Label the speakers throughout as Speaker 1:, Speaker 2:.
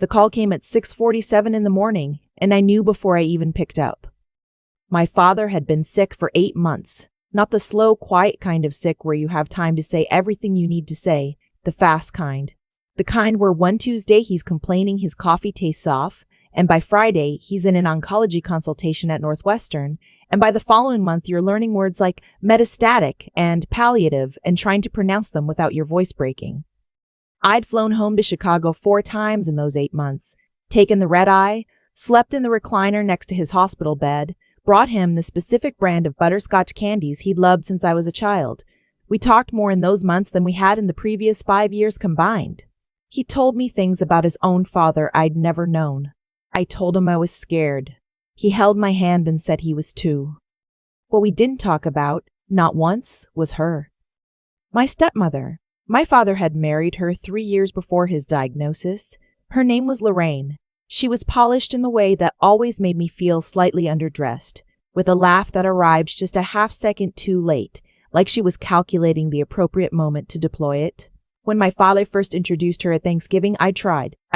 Speaker 1: The call came at 6:47 in the morning, and I knew before I even picked up. My father had been sick for 8 months, not the slow, quiet kind of sick where you have time to say everything you need to say, the fast kind. The kind where one Tuesday he's complaining his coffee tastes off, and by Friday he's in an oncology consultation at Northwestern, and by the following month you're learning words like metastatic and palliative and trying to pronounce them without your voice breaking. I'd flown home to Chicago 4 times in those 8 months, taken the red eye, slept in the recliner next to his hospital bed, brought him the specific brand of butterscotch candies he'd loved since I was a child. We talked more in those months than we had in the previous 5 years combined. He told me things about his own father I'd never known. I told him I was scared. He held my hand and said he was too. What we didn't talk about, not once, was her. My stepmother. My father had married her 3 years before his diagnosis. Her name was Lorraine. She was polished in the way that always made me feel slightly underdressed, with a laugh that arrived just a half second too late, like she was calculating the appropriate moment to deploy it. When my father first introduced her at Thanksgiving, I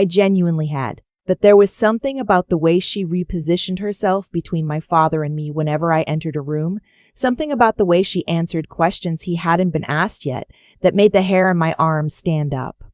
Speaker 1: genuinely had. But there was something about the way she repositioned herself between my father and me whenever I entered a room, something about the way she answered questions he hadn't been asked yet, that made the hair on my arms stand up.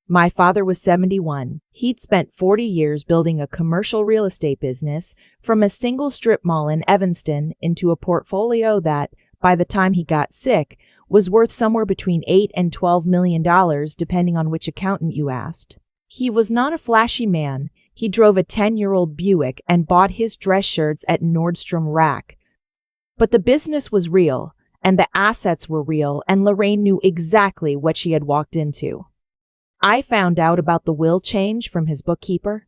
Speaker 1: My father was 71. He'd spent 40 years building a commercial real estate business from a single strip mall in Evanston into a portfolio that, by the time he got sick, was worth somewhere between $8 and $12 million, depending on which accountant you asked. He was not a flashy man. He drove a 10-year-old Buick and bought his dress shirts at Nordstrom Rack. But the business was real, and the assets were real, and Lorraine knew exactly what she had walked into. I found out about the will change from his bookkeeper.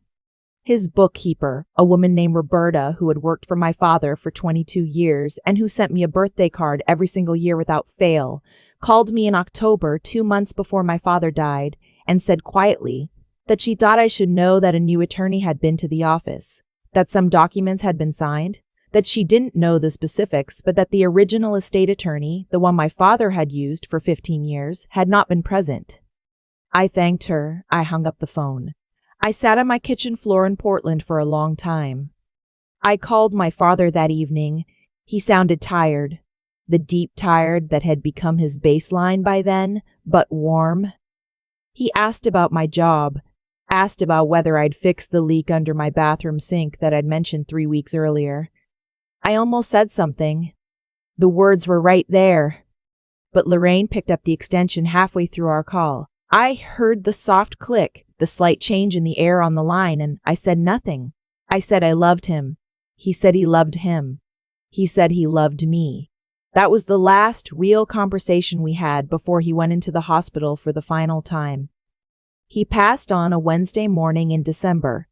Speaker 1: His bookkeeper, a woman named Roberta who had worked for my father for 22 years and who sent me a birthday card every single year without fail, called me in October, 2 months before my father died, and said quietly that she thought I should know that a new attorney had been to the office, that some documents had been signed, that she didn't know the specifics, but that the original estate attorney, the one my father had used for 15 years, had not been present. I thanked her. I hung up the phone. I sat on my kitchen floor in Portland for a long time. I called my father that evening. He sounded tired, the deep tired that had become his baseline by then, but warm. He asked about my job, asked about whether I'd fixed the leak under my bathroom sink that I'd mentioned 3 weeks earlier. I almost said something. The words were right there. But Lorraine picked up the extension halfway through our call. I heard the soft click, the slight change in the air on the line, and I said nothing. I said I loved him. He said he loved him. He said he loved me. That was the last real conversation we had before he went into the hospital for the final time. He passed on a Wednesday morning in December.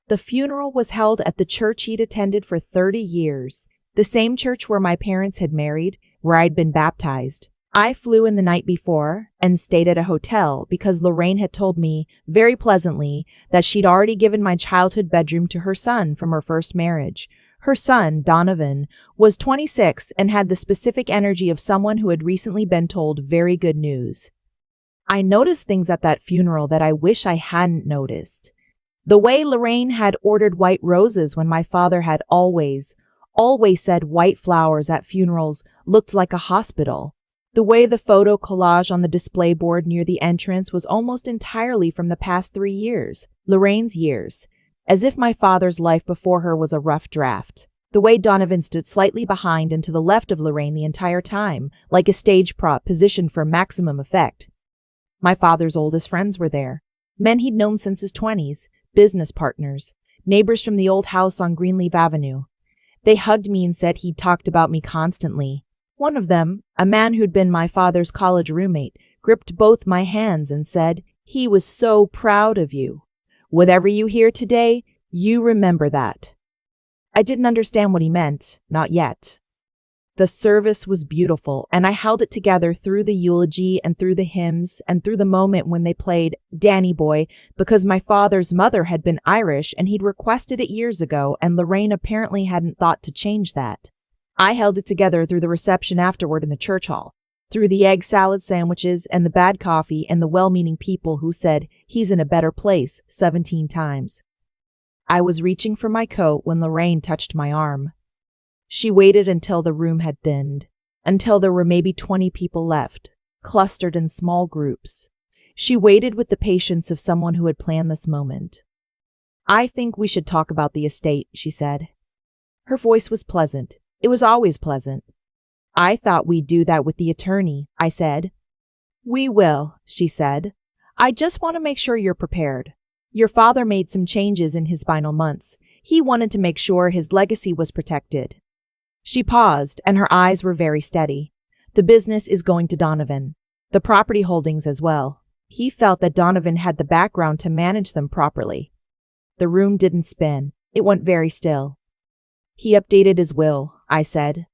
Speaker 1: The funeral was held at the church he'd attended for 30 years, the same church where my parents had married, where I'd been baptized. I flew in the night before and stayed at a hotel because Lorraine had told me, very pleasantly, that she'd already given my childhood bedroom to her son from her first marriage. Her son, Donovan, was 26 and had the specific energy of someone who had recently been told very good news. I noticed things at that funeral that I wish I hadn't noticed. The way Lorraine had ordered white roses when my father had always said white flowers at funerals looked like a hospital. The way the photo collage on the display board near the entrance was almost entirely from the past 3 years, Lorraine's years, as if my father's life before her was a rough draft. The way Donovan stood slightly behind and to the left of Lorraine the entire time, like a stage prop positioned for maximum effect. My father's oldest friends were there, men he'd known since his 20s, business partners, neighbors from the old house on Greenleaf Avenue. They hugged me and said he'd talked about me constantly. One of them, a man who'd been my father's college roommate, gripped both my hands and said, "He was so proud of you. Whatever you hear today, you remember that." I didn't understand what he meant, not yet. The service was beautiful, and I held it together through the eulogy and through the hymns and through the moment when they played Danny Boy because my father's mother had been Irish and he'd requested it years ago, and Lorraine apparently hadn't thought to change that. I held it together through the reception afterward in the church hall. Through the egg salad sandwiches and the bad coffee and the well-meaning people who said he's in a better place 17 times. I was reaching for my coat when Lorraine touched my arm. She waited until the room had thinned, until there were maybe 20 people left, clustered in small groups. She waited with the patience of someone who had planned this moment. "I think we should talk about the estate," she said. Her voice was pleasant. It was always pleasant. "I thought we'd do that with the attorney," I said. "We will," she said. "I just want to make sure you're prepared. Your father made some changes in his final months. He wanted to make sure his legacy was protected." She paused, and her eyes were very steady. "The business is going to Donovan. The property holdings as well. He felt that Donovan had the background to manage them properly." The room didn't spin. It went very still. "He updated his will," I said.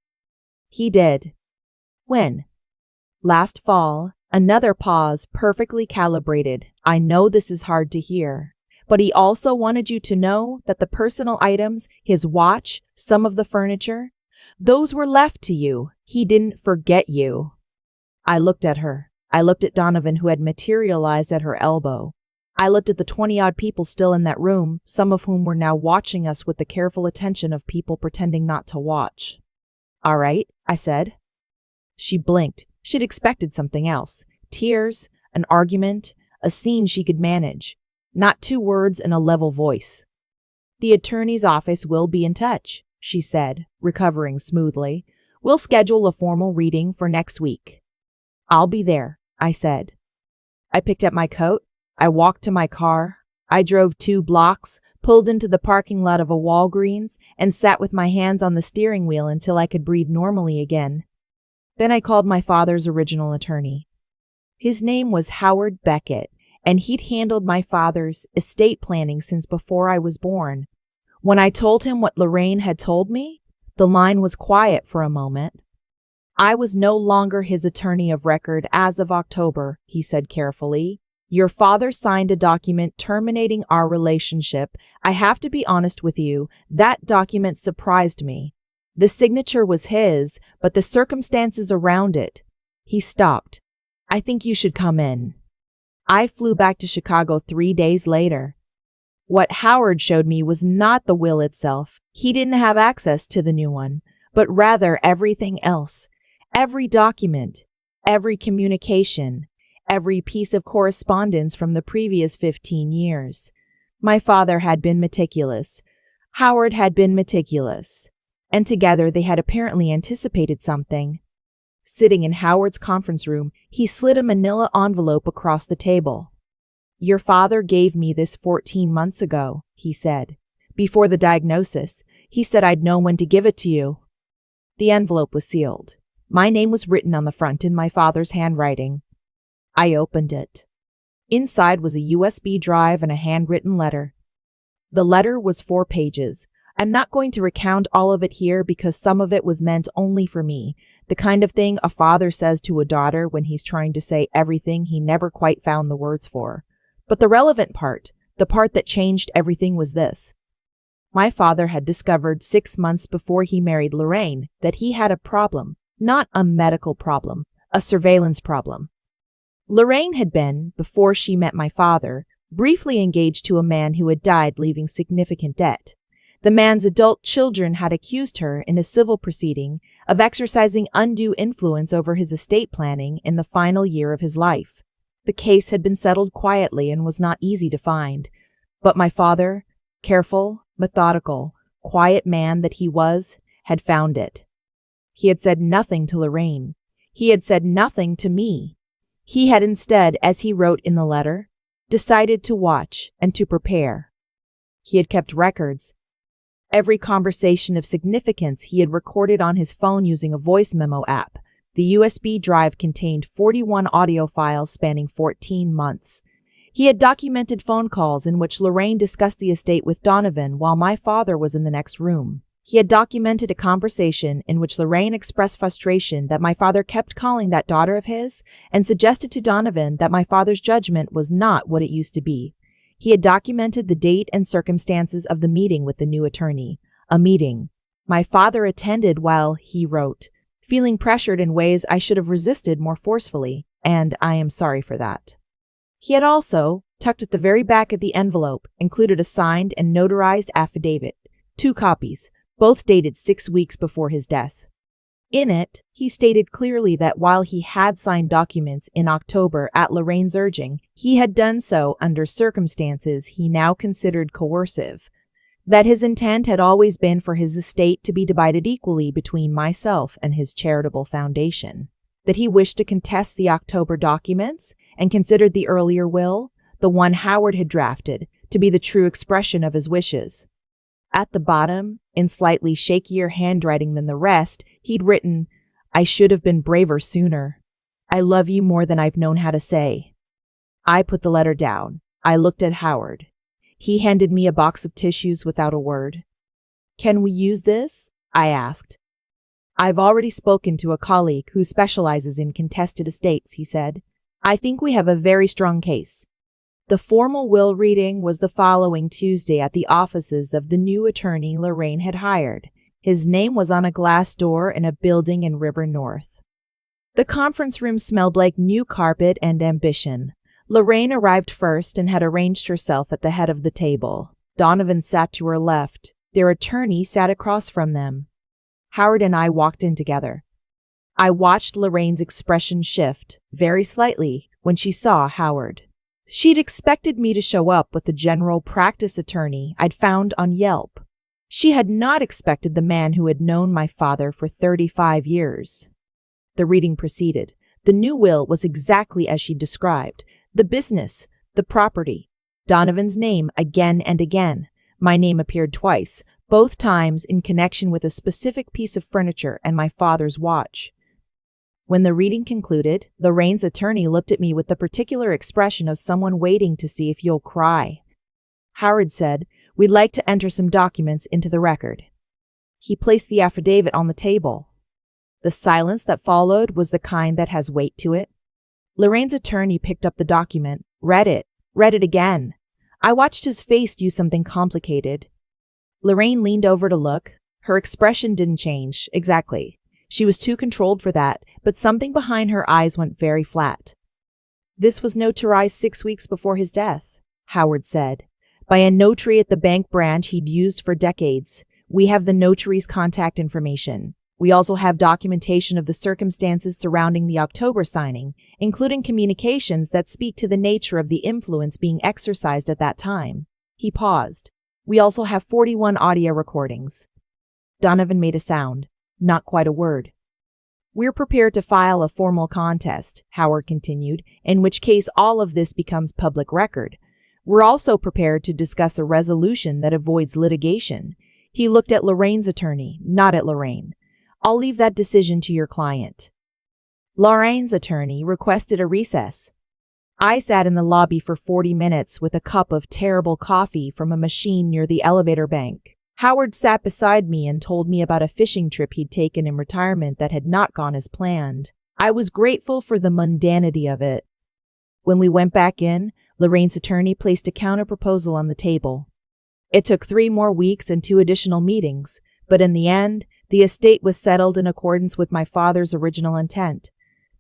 Speaker 1: "He did." "When?" "Last fall." Another pause, perfectly calibrated. "I know this is hard to hear, but he also wanted you to know that the personal items, his watch, some of the furniture, those were left to you. He didn't forget you." I looked at her. I looked at Donovan, who had materialized at her elbow. I looked at the 20-odd people still in that room, some of whom were now watching us with the careful attention of people pretending not to watch. "All right," I said. She blinked. She'd expected something else. Tears, an argument, a scene she could manage. Not 2 words in a level voice. "The attorney's office will be in touch," she said, recovering smoothly. "We'll schedule a formal reading for next week." "I'll be there," I said. I picked up my coat. I walked to my car. I drove 2 blocks, pulled into the parking lot of a Walgreens, and sat with my hands on the steering wheel until I could breathe normally again. Then I called my father's original attorney. His name was Howard Beckett, and he'd handled my father's estate planning since before I was born. When I told him what Lorraine had told me, the line was quiet for a moment. "I was no longer his attorney of record as of October," he said carefully. "Your father signed a document terminating our relationship. I have to be honest with you, that document surprised me. The signature was his, but the circumstances around it." He stopped. "I think you should come in." I flew back to Chicago 3 days later. What Howard showed me was not the will itself. He didn't have access to the new one, but rather everything else. Every document, every communication, every piece of correspondence from the previous 15 years. My father had been meticulous. Howard had been meticulous. And together they had apparently anticipated something. Sitting in Howard's conference room, he slid a manila envelope across the table. "Your father gave me this 14 months ago," he said. "Before the diagnosis, he said I'd know when to give it to you." The envelope was sealed. My name was written on the front in my father's handwriting. I opened it. Inside was a USB drive and a handwritten letter. The letter was 4 pages. I'm not going to recount all of it here because some of it was meant only for me, the kind of thing a father says to a daughter when he's trying to say everything he never quite found the words for. But the relevant part, the part that changed everything, was this. My father had discovered 6 months before he married Lorraine that he had a problem, not a medical problem, a surveillance problem. Lorraine had been, before she met my father, briefly engaged to a man who had died leaving significant debt. The man's adult children had accused her in a civil proceeding of exercising undue influence over his estate planning in the final year of his life. The case had been settled quietly and was not easy to find, but my father, careful, methodical, quiet man that he was, had found it. He had said nothing to Lorraine. He had said nothing to me. He had instead, as he wrote in the letter, decided to watch and to prepare. He had kept records. Every conversation of significance he had recorded on his phone using a voice memo app. The USB drive contained 41 audio files spanning 14 months. He had documented phone calls in which Lorraine discussed the estate with Donovan while my father was in the next room. He had documented a conversation in which Lorraine expressed frustration that my father kept calling that daughter of his and suggested to Donovan that my father's judgment was not what it used to be. He had documented the date and circumstances of the meeting with the new attorney, a meeting my father attended while, he wrote, feeling pressured in ways I should have resisted more forcefully, and I am sorry for that. He had also, tucked at the very back of the envelope, included a signed and notarized affidavit, 2 copies, both dated 6 weeks before his death. In it, he stated clearly that while he had signed documents in October at Lorraine's urging, he had done so under circumstances he now considered coercive, that his intent had always been for his estate to be divided equally between myself and his charitable foundation, that he wished to contest the October documents and considered the earlier will, the one Howard had drafted, to be the true expression of his wishes. At the bottom, in slightly shakier handwriting than the rest, he'd written, "I should have been braver sooner. I love you more than I've known how to say." I put the letter down. I looked at Howard. He handed me a box of tissues without a word. "Can we use this?" I asked. "I've already spoken to a colleague who specializes in contested estates," he said. "I think we have a very strong case." The formal will reading was the following Tuesday at the offices of the new attorney Lorraine had hired. His name was on a glass door in a building in River North. The conference room smelled like new carpet and ambition. Lorraine arrived first and had arranged herself at the head of the table. Donovan sat to her left. Their attorney sat across from them. Howard and I walked in together. I watched Lorraine's expression shift, very slightly, when she saw Howard. She'd expected me to show up with the general practice attorney I'd found on Yelp. She had not expected the man who had known my father for 35 years. The reading proceeded. The new will was exactly as she described. The business, the property, Donovan's name again and again. My name appeared twice, both times in connection with a specific piece of furniture and my father's watch. When the reading concluded, Lorraine's attorney looked at me with the particular expression of someone waiting to see if you'll cry. Howard said, "We'd like to enter some documents into the record." He placed the affidavit on the table. The silence that followed was the kind that has weight to it. Lorraine's attorney picked up the document, read it again. I watched his face do something complicated. Lorraine leaned over to look. Her expression didn't change, exactly. She was too controlled for that, but something behind her eyes went very flat. "This was notarized 6 weeks before his death," Howard said, "by a notary at the bank branch he'd used for decades. We have the notary's contact information. We also have documentation of the circumstances surrounding the October signing, including communications that speak to the nature of the influence being exercised at that time." He paused. "We also have 41 audio recordings." Donovan made a sound. Not quite a word. "We're prepared to file a formal contest," Howard continued, "in which case all of this becomes public record. We're also prepared to discuss a resolution that avoids litigation." He looked at Lorraine's attorney, not at Lorraine. "I'll leave that decision to your client." Lorraine's attorney requested a recess. I sat in the lobby for 40 minutes with a cup of terrible coffee from a machine near the elevator bank. Howard sat beside me and told me about a fishing trip he'd taken in retirement that had not gone as planned. I was grateful for the mundanity of it. When we went back in, Lorraine's attorney placed a counter-proposal on the table. It took 3 more weeks and 2 additional meetings, but in the end, the estate was settled in accordance with my father's original intent.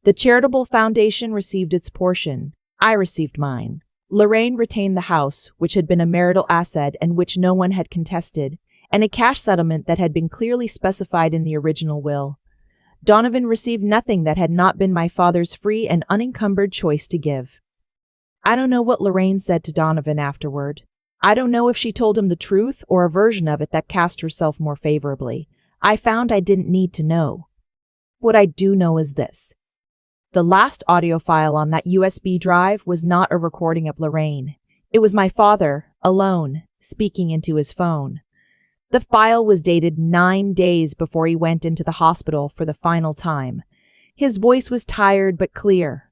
Speaker 1: The charitable foundation received its portion. I received mine. Lorraine retained the house, which had been a marital asset and which no one had contested, and a cash settlement that had been clearly specified in the original will. Donovan received nothing that had not been my father's free and unencumbered choice to give. I don't know what Lorraine said to Donovan afterward. I don't know if she told him the truth or a version of it that cast herself more favorably. I found I didn't need to know. What I do know is this. The last audio file on that USB drive was not a recording of Lorraine. It was my father, alone, speaking into his phone. The file was dated 9 days before he went into the hospital for the final time. His voice was tired but clear.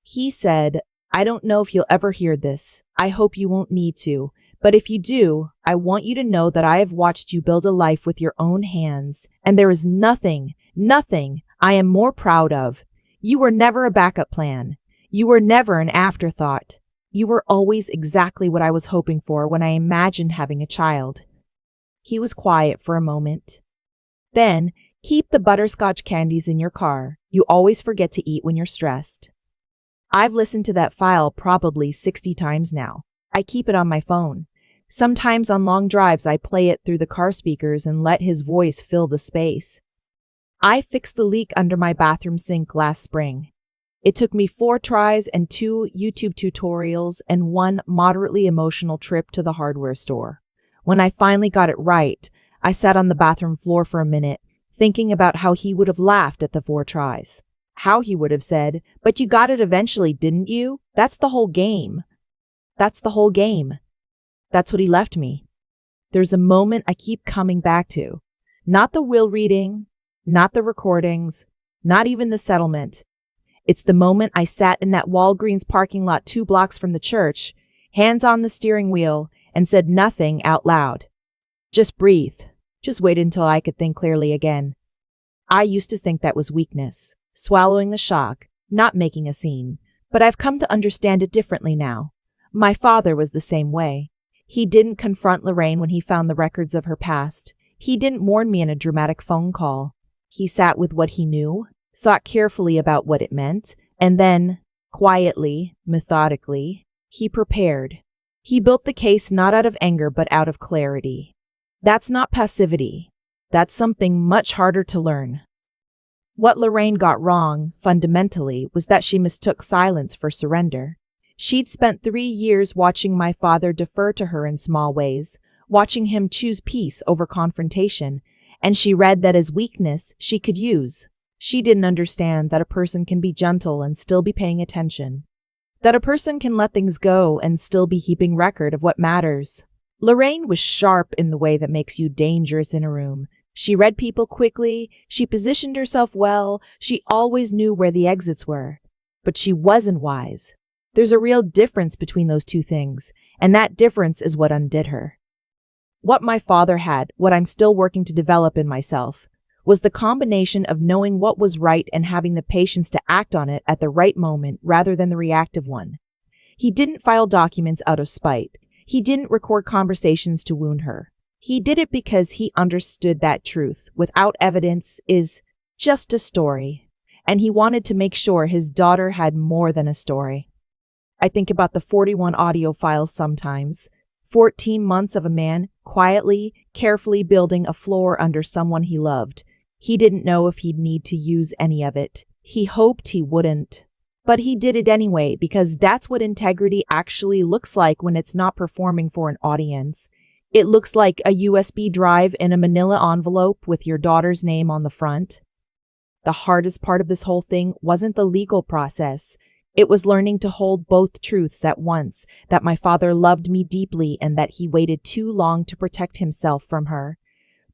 Speaker 1: He said, "I don't know if you'll ever hear this. I hope you won't need to. But if you do, I want you to know that I have watched you build a life with your own hands, and there is nothing I am more proud of. You were never a backup plan. You were never an afterthought. You were always exactly what I was hoping for when I imagined having a child." He was quiet for a moment. Then Keep the butterscotch candies in your car. You always forget to eat when you're stressed. I've listened to that file probably 60 times now. I keep it on my phone. Sometimes on long drives I play it through the car speakers and let his voice fill the space. I fixed the leak under my bathroom sink last spring. It took me 4 tries and 2 YouTube tutorials and 1 moderately emotional trip to the hardware store. When I finally got it right, I sat on the bathroom floor for a minute, thinking about how he would have laughed at the 4 tries. How he would have said, "But you got it eventually, didn't you? That's the whole game." That's the whole game. That's what he left me. There's a moment I keep coming back to. Not the will reading, not the recordings, not even the settlement. It's the moment I sat in that Walgreens parking lot 2 blocks from the church, hands on the steering wheel, and said nothing out loud. Just breathe. Just wait until I could think clearly again. I used to think that was weakness, swallowing the shock, not making a scene, but I've come to understand it differently now. My father was the same way. He didn't confront Lorraine when he found the records of her past. He didn't warn me in a dramatic phone call. He sat with what he knew, thought carefully about what it meant, and then, quietly, methodically, he prepared. He built the case not out of anger but out of clarity. That's not passivity. That's something much harder to learn. What Lorraine got wrong, fundamentally, was that she mistook silence for surrender. She'd spent 3 years watching my father defer to her in small ways, watching him choose peace over confrontation, and she read that as weakness she could use. She didn't understand that a person can be gentle and still be paying attention. That a person can let things go and still be keeping record of what matters. Lorraine was sharp in the way that makes you dangerous in a room. She read people quickly, she positioned herself well, she always knew where the exits were. But she wasn't wise. There's a real difference between those two things, and that difference is what undid her. What my father had, what I'm still working to develop in myself, was the combination of knowing what was right and having the patience to act on it at the right moment rather than the reactive one. He didn't file documents out of spite. He didn't record conversations to wound her. He did it because he understood that truth, without evidence, is just a story. And he wanted to make sure his daughter had more than a story. I think about the 41 audio files sometimes. 14 months of a man quietly, carefully building a floor under someone he loved. He didn't know if he'd need to use any of it. He hoped he wouldn't. But he did it anyway because that's what integrity actually looks like when it's not performing for an audience. It looks like a USB drive in a manila envelope with your daughter's name on the front. The hardest part of this whole thing wasn't the legal process. It was learning to hold both truths at once, that my father loved me deeply and that he waited too long to protect himself from her.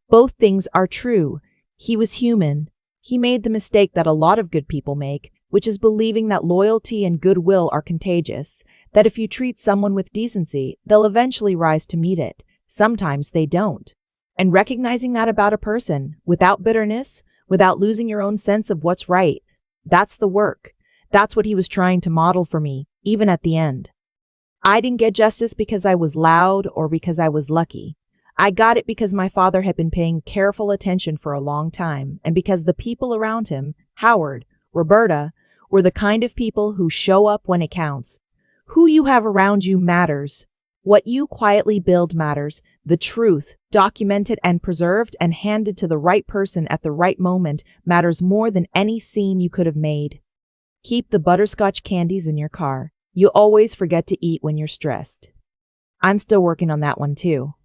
Speaker 1: Both things are true. He was human. He made the mistake that a lot of good people make, which is believing that loyalty and goodwill are contagious, that if you treat someone with decency, they'll eventually rise to meet it. Sometimes they don't. And recognizing that about a person, without bitterness, without losing your own sense of what's right, that's the work. That's what he was trying to model for me, even at the end. I didn't get justice because I was loud or because I was lucky. I got it because my father had been paying careful attention for a long time, and because the people around him, Howard, Roberta, were the kind of people who show up when it counts. Who you have around you matters. What you quietly build matters. The truth, documented and preserved and handed to the right person at the right moment, matters more than any scene you could have made. Keep the butterscotch candies in your car. You always forget to eat when you're stressed. I'm still working on that one too.